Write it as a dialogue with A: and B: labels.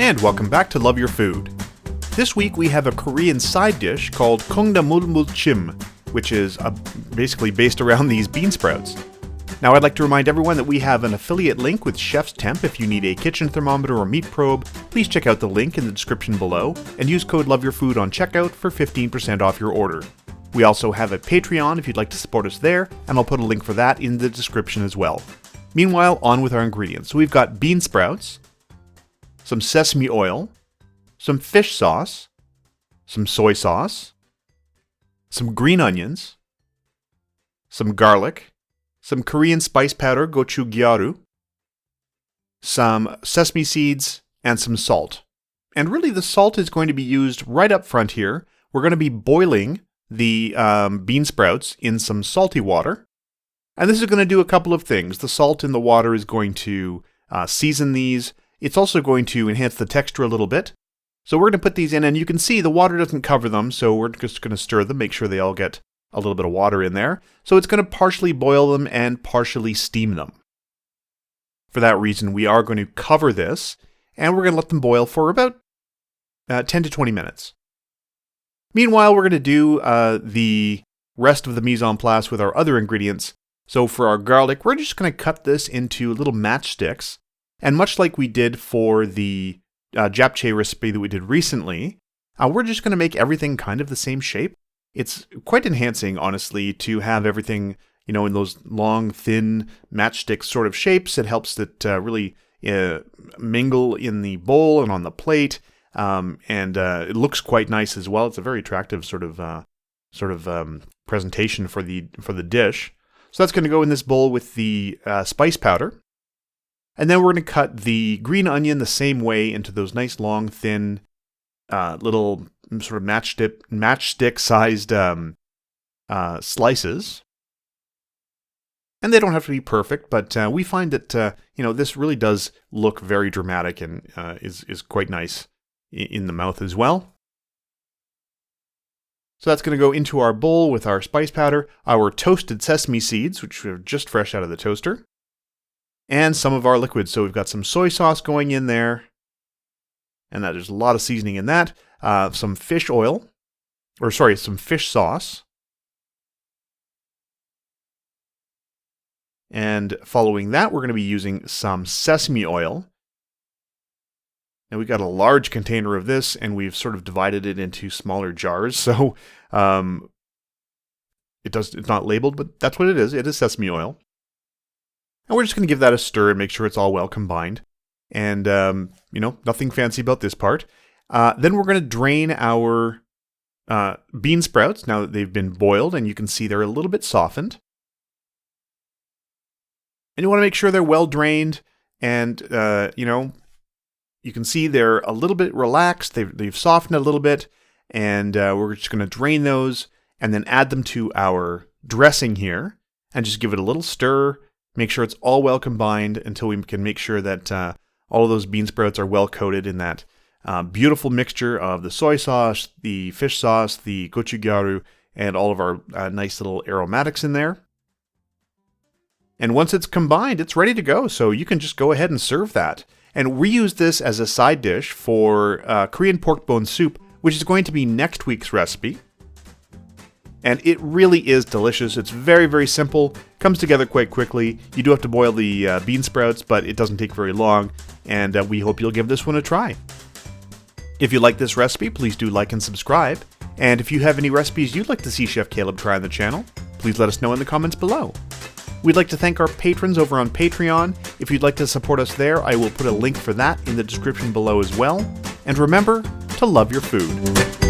A: And welcome back to Love Your Food. This week we have a Korean side dish called Kongnamul-muchim, which is basically based around these bean sprouts. Now I'd like to remind everyone that we have an affiliate link with Chef's Temp. If you need a kitchen thermometer or meat probe, please check out the link in the description below and use code LOVEYOURFOOD on checkout for 15% off your order. We also have a Patreon if you'd like to support us there, and I'll put a link for that in the description as well. Meanwhile, on with our ingredients. So we've got bean sprouts, some sesame oil, some fish sauce, some soy sauce, some green onions, some garlic, some Korean spice powder, gochujang, some sesame seeds, and some salt. And really the salt is going to be used right up front here. We're going to be boiling the bean sprouts in some salty water. And this is going to do a couple of things. The salt in the water is going to season these. It's also going to enhance the texture a little bit. So we're going to put these in, and you can see the water doesn't cover them, so we're just going to stir them, make sure they all get a little bit of water in there. So it's going to partially boil them and partially steam them. For that reason, we are going to cover this, and we're going to let them boil for about 10 to 20 minutes. Meanwhile, we're going to do the rest of the mise en place with our other ingredients. So for our garlic, we're just going to cut this into little matchsticks. And much like we did for the japchae recipe that we did recently, we're just going to make everything kind of the same shape. It's quite enhancing, honestly, to have everything, in those long, thin matchstick sort of shapes. It helps it really mingle in the bowl and on the plate, and it looks quite nice as well. It's a very attractive sort of presentation for the dish. So that's going to go in this bowl with the spice powder. And then we're going to cut the green onion the same way into those nice, long, thin, little sort of matchstick-sized slices. And they don't have to be perfect, but we find that, this really does look very dramatic and is quite nice in the mouth as well. So that's going to go into our bowl with our spice powder, our toasted sesame seeds, which are just fresh out of the toaster, and some of our liquids. So we've got some soy sauce going in there, and there's a lot of seasoning in that. Some fish sauce. And following that, we're going to be using some sesame oil. And we got a large container of this, and we've sort of divided it into smaller jars. So it's not labeled, but that's what it is. It is sesame oil. And we're just going to give that a stir and make sure it's all well combined. And, nothing fancy about this part. Then we're going to drain our bean sprouts now that they've been boiled, and you can see they're a little bit softened. And you want to make sure they're well drained, and, you can see they're a little bit relaxed. They've softened a little bit, and we're just going to drain those and then add them to our dressing here and just give it a little stir. Make sure it's all well combined until we can make sure that all of those bean sprouts are well coated in that beautiful mixture of the soy sauce, the fish sauce, the gochujang, and all of our nice little aromatics in there. And once it's combined, it's ready to go. So you can just go ahead and serve that. And we use this as a side dish for Korean pork bone soup, which is going to be next week's recipe. And it really is delicious. It's very, very simple. Comes together quite quickly. You do have to boil the bean sprouts, but it doesn't take very long. And we hope you'll give this one a try. If you like this recipe, please do like and subscribe. And if you have any recipes you'd like to see Chef Caleb try on the channel, please let us know in the comments below. We'd like to thank our patrons over on Patreon. If you'd like to support us there, I will put a link for that in the description below as well. And remember to love your food.